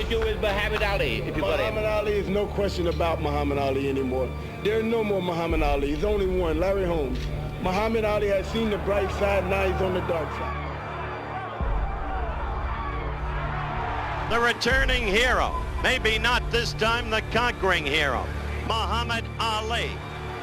you do with Muhammad Ali if you got him? Muhammad Ali is no question about Muhammad Ali anymore. There is no more Muhammad Ali. There's only one, Larry Holmes. Muhammad Ali has seen the bright side, now he's on the dark side. The returning hero, maybe not this time the conquering hero, Muhammad Ali,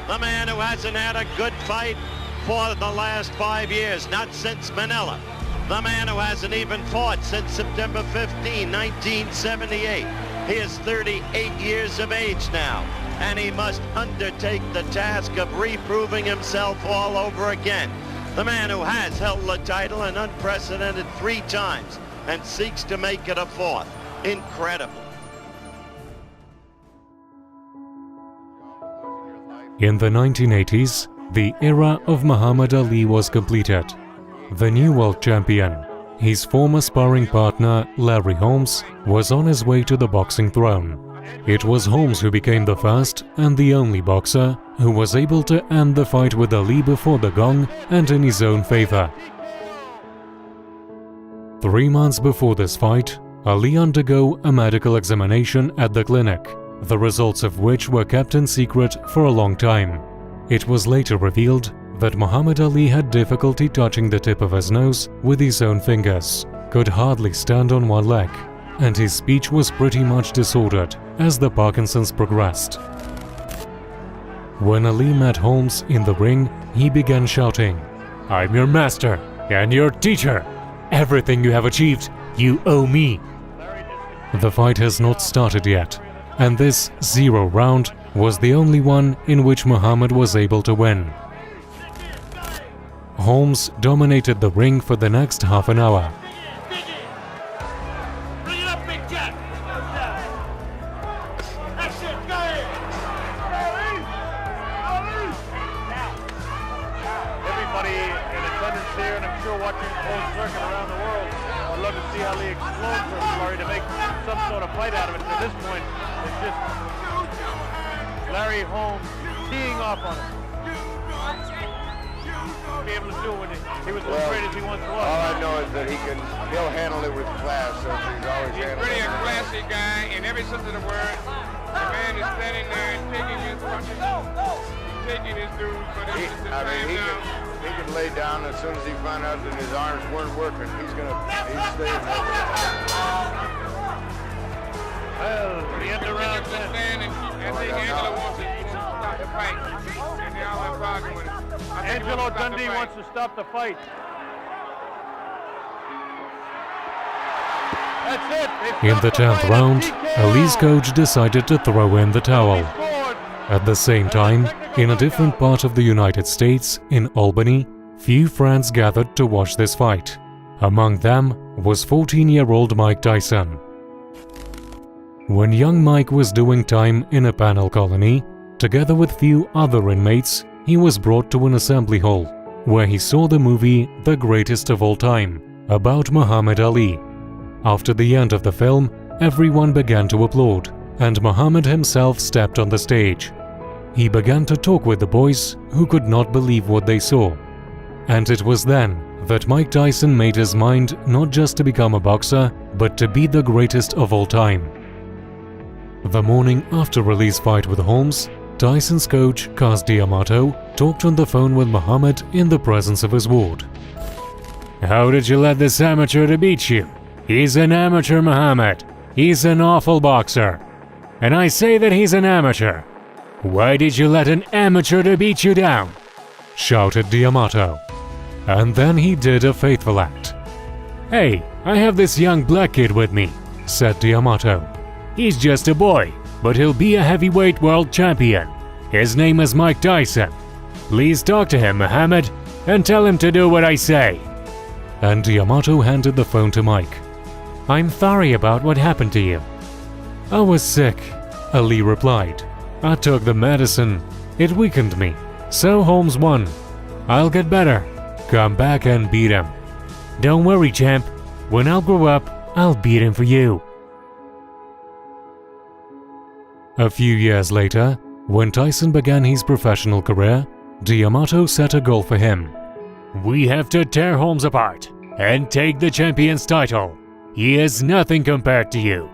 the man who hasn't had a good fight for the last 5 years, not since Manila. The man who hasn't even fought since September 15, 1978. He is 38 years of age now, and he must undertake the task of reproving himself all over again. The man who has held the title an unprecedented 3 times and seeks to make it a 4th. Incredible. In the 1980s, the era of Muhammad Ali was completed. The new world champion, his former sparring partner Larry Holmes, was on his way to the boxing throne. It was Holmes who became the first and the only boxer who was able to end the fight with Ali before the gong and in his own favor. 3 months before this fight, Ali undergo a medical examination at the clinic, the results of which were kept in secret for a long time. It was later revealed that Muhammad Ali had difficulty touching the tip of his nose with his own fingers, could hardly stand on one leg, and his speech was pretty much disordered as the Parkinson's progressed. When Ali met Holmes in the ring, he began shouting, "I'm your master and your teacher. Everything you have achieved, you owe me." The fight has not started yet, and this 0 round was the only one in which Muhammad was able to win. Holmes dominated the ring for the next half an hour. Everybody in attendance here, and I'm sure watching closed circuit around the world, would love to see Ali explode for Larry to make some sort of fight out of it. At this point, it's just Larry Holmes teeing off on him. Be able to do when he was as great as he once was. All I know is that he'll handle it with class. So he's always handled Pretty it. a classy guy in every sense of the word. The man is standing there and taking his punches, taking his dues, but it's just a time down. He could lay down as soon as he found out that his arms weren't working. He's staying there. Well, the end of round 10. I think Angelo wants to stop the fight, and they all have bargained with him. Angelo Dundee wants to stop the fight. That's it. In the 10th round, Ali's coach decided to throw in the towel. At the same time, in a different part of the United States, in Albany, few friends gathered to watch this fight. Among them was 14-year-old Mike Tyson. When young Mike was doing time in a penal colony, together with few other inmates, he was brought to an assembly hall, where he saw the movie The Greatest of All Time, about Muhammad Ali. After the end of the film, everyone began to applaud, and Muhammad himself stepped on the stage. He began to talk with the boys, who could not believe what they saw. And it was then that Mike Tyson made his mind not just to become a boxer, but to be the greatest of all time. The morning after Ali's fight with Holmes, Tyson's coach, Cus D'Amato, talked on the phone with Muhammad in the presence of his ward. "How did you let this amateur to beat you? He's an amateur, Muhammad. He's an awful boxer. And I say that he's an amateur. Why did you let an amateur to beat you down?" shouted D'Amato. And then he did a faithful act. "Hey, I have this young black kid with me," said D'Amato. "He's just a boy, but he'll be a heavyweight world champion. His name is Mike Tyson. Please talk to him, Muhammad, and tell him to do what I say." And D'Amato handed the phone to Mike. "I'm sorry about what happened to you." "I was sick," Ali replied. "I took the medicine. It weakened me. So Holmes won. I'll get better. Come back and beat him." "Don't worry, champ. When I'll grow up, I'll beat him for you." A few years later, when Tyson began his professional career, D'Amato set a goal for him. "We have to tear Holmes apart and take the champion's title. He is nothing compared to you."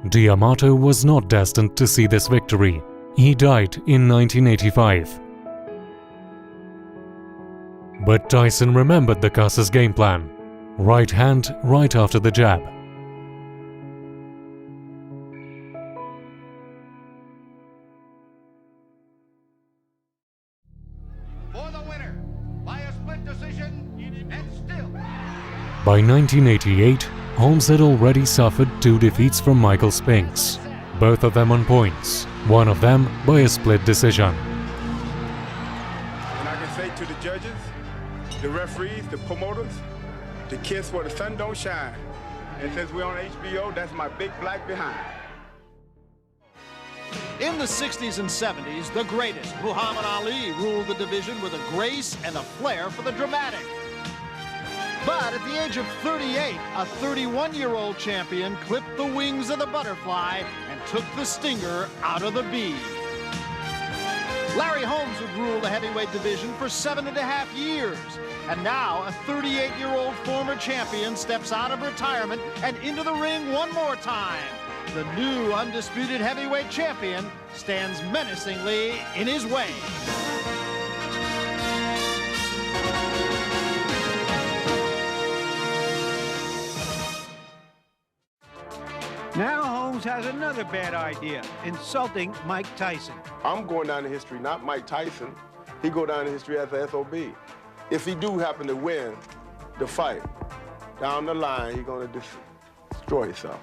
D'Amato was not destined to see this victory. He died in 1985. But Tyson remembered the Cuss's game plan. Right hand right after the jab. For the winner, by a split decision, and still. By 1988, Holmes had already suffered 2 defeats from Michael Spinks, both of them on points, one of them by a split decision. And I can say to the judges, the referees, the promoters, to kiss where the sun don't shine. And since we're on HBO, that's my big black behind. In the 60s and 70s, the greatest, Muhammad Ali, ruled the division with a grace and a flair for the dramatic. But at the age of 38, a 31-year-old champion clipped the wings of the butterfly and took the stinger out of the bee. Larry Holmes would rule the heavyweight division for 7.5 years. And now, a 38-year-old former champion steps out of retirement and into the ring one more time. The new undisputed heavyweight champion stands menacingly in his way. Now Holmes has another bad idea, insulting Mike Tyson. I'm going down in history, not Mike Tyson. He go down in history as the SOB. If he do happen to win the fight, down the line, he's going to destroy himself.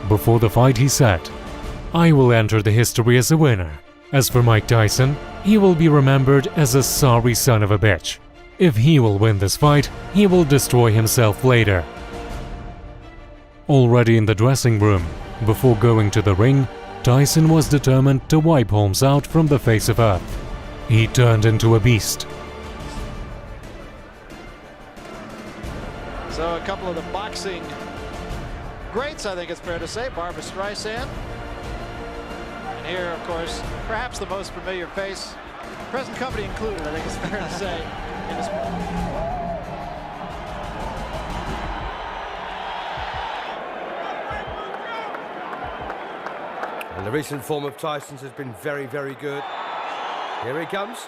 Before the fight, he said, "I will enter the history as a winner. As for Mike Tyson, he will be remembered as a sorry son of a bitch. If he will win this fight, he will destroy himself later." Already in the dressing room, before going to the ring, Tyson was determined to wipe Holmes out from the face of earth. He turned into a beast. So a couple of the boxing greats, I think it's fair to say, Barbra Streisand. And here, of course, perhaps the most familiar face, present company included, I think it's fair to say, in this And the recent form of Tyson's has been very, very good. Here he comes.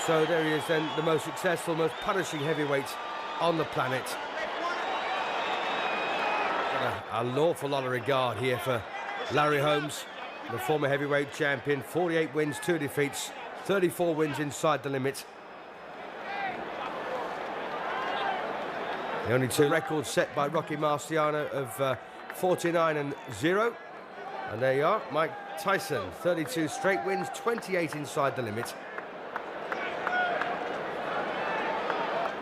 So there he is then, the most successful, most punishing heavyweight on the planet. Got an awful lot of regard here for Larry Holmes, the former heavyweight champion. 48 wins, 2 defeats, 34 wins inside the limit. The only 2 records set by Rocky Marciano of 49-0. And there you are, Mike Tyson, 32 straight wins, 28 inside the limit.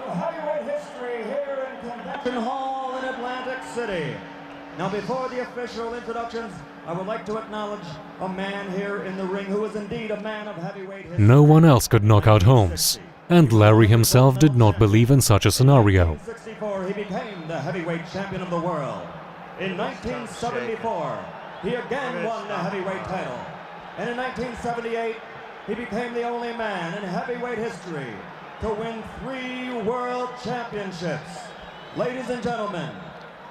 Heavyweight history here in Convention Hall in Atlantic City. Now, before the official introductions, I would like to acknowledge a man here in the ring who is indeed a man of heavyweight history. No one else could knock out Holmes, and Larry himself did not believe in such a scenario. In 1964, he became the heavyweight champion of the world. In 1974, he again won the heavyweight title. And in 1978, he became the only man in heavyweight history to win 3 world championships. Ladies and gentlemen,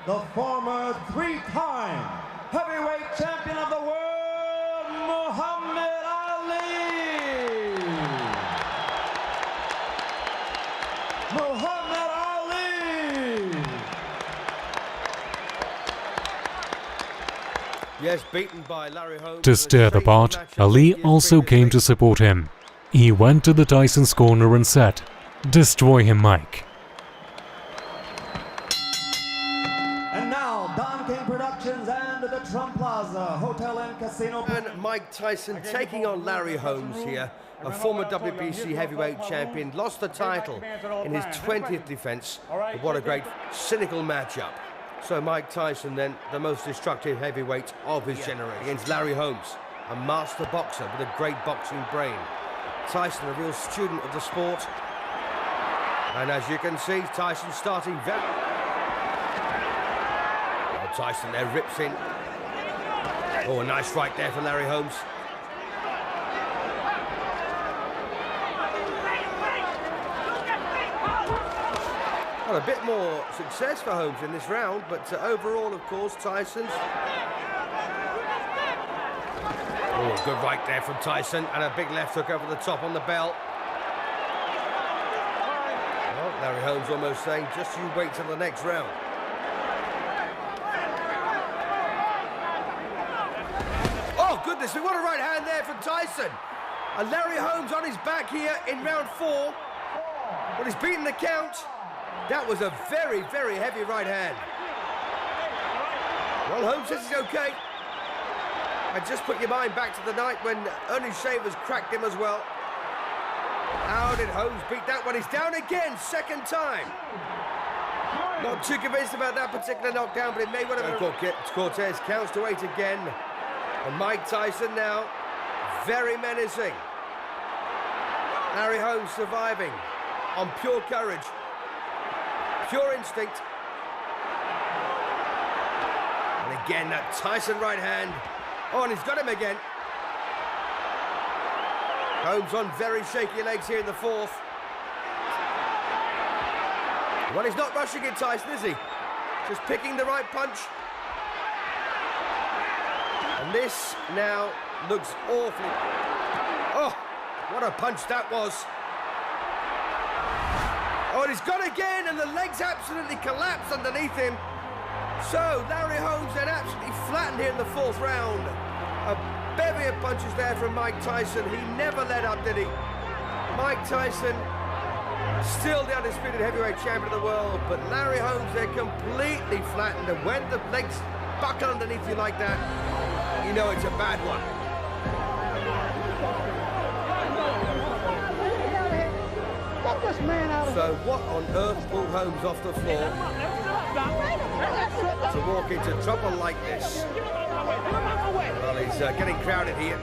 the former 3-time heavyweight champion of the world, Muhammad Ali! Muhammad Ali! Yes, beaten by Larry Holmes. To stir the pot, Ali also came to support him. He went to the Tyson's corner and said, "Destroy him, Mike." And now, Don King Productions and the Trump Plaza Hotel and Casino. And Mike Tyson taking on Larry Holmes here, a former WBC heavyweight champion, lost the title in his 20th defense. But what a great cynical matchup. So Mike Tyson then, the most destructive heavyweight of his generation, against Larry Holmes, a master boxer with a great boxing brain. Tyson, a real student of the sport. And as you can see, Tyson starting very... Oh, Tyson there rips in. Oh, a nice right there for Larry Holmes. What a bit more success for Holmes in this round, but overall, of course, Tyson's... Oh, good right there from Tyson, and a big left hook over the top on the bell. Well, Larry Holmes almost saying, just you wait till the next round. Oh, goodness me, what a right hand there from Tyson. And Larry Holmes on his back here in round 4. But he's beaten the count. That was a very, very heavy right hand. Well, Holmes says he's okay. I just put your mind back to the night when Ernie Shavers cracked him as well. How did Holmes beat that one? He's down again, second time. Not too convinced about that particular knockdown, but it may well have been. Cortez counts to 8 again. And Mike Tyson now, very menacing. Larry Holmes surviving on pure courage, pure instinct. And again, that Tyson right hand. Oh, and he's got him again. Holmes on very shaky legs here in the 4th. Well, he's not rushing it, Tyson, is he? Just picking the right punch. And this now looks awfully... Oh, what a punch that was. Oh, and he's got again, and the legs absolutely collapse underneath him. So, Larry Holmes then absolutely flattened here in the 4th round. A bevy of punches there from Mike Tyson. He never let up, did he? Mike Tyson, still the undisputed heavyweight champion of the world, but Larry Holmes, they're completely flattened. And when the legs buckle underneath you like that, you know it's a bad one. So what on earth pulled Holmes off the floor to walk into trouble like this? Well, he's getting crowded here.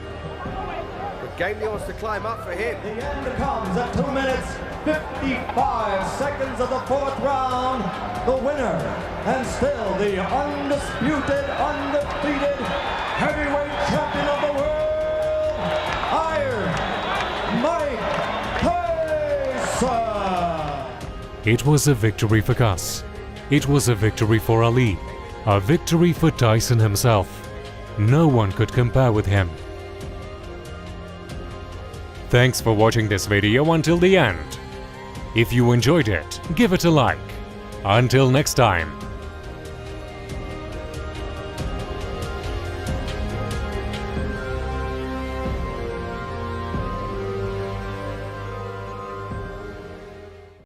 The game wants to climb up for him. The end comes at 2 minutes, 55 seconds of the 4th round. The winner, and still the undisputed, undefeated heavyweight champion of the world, Iron Mike Tyson. It was a victory for Gus. It was a victory for Ali. A victory for Tyson himself. No one could compare with him. Thanks for watching this video until the end. If you enjoyed it, give it a like. Until next time.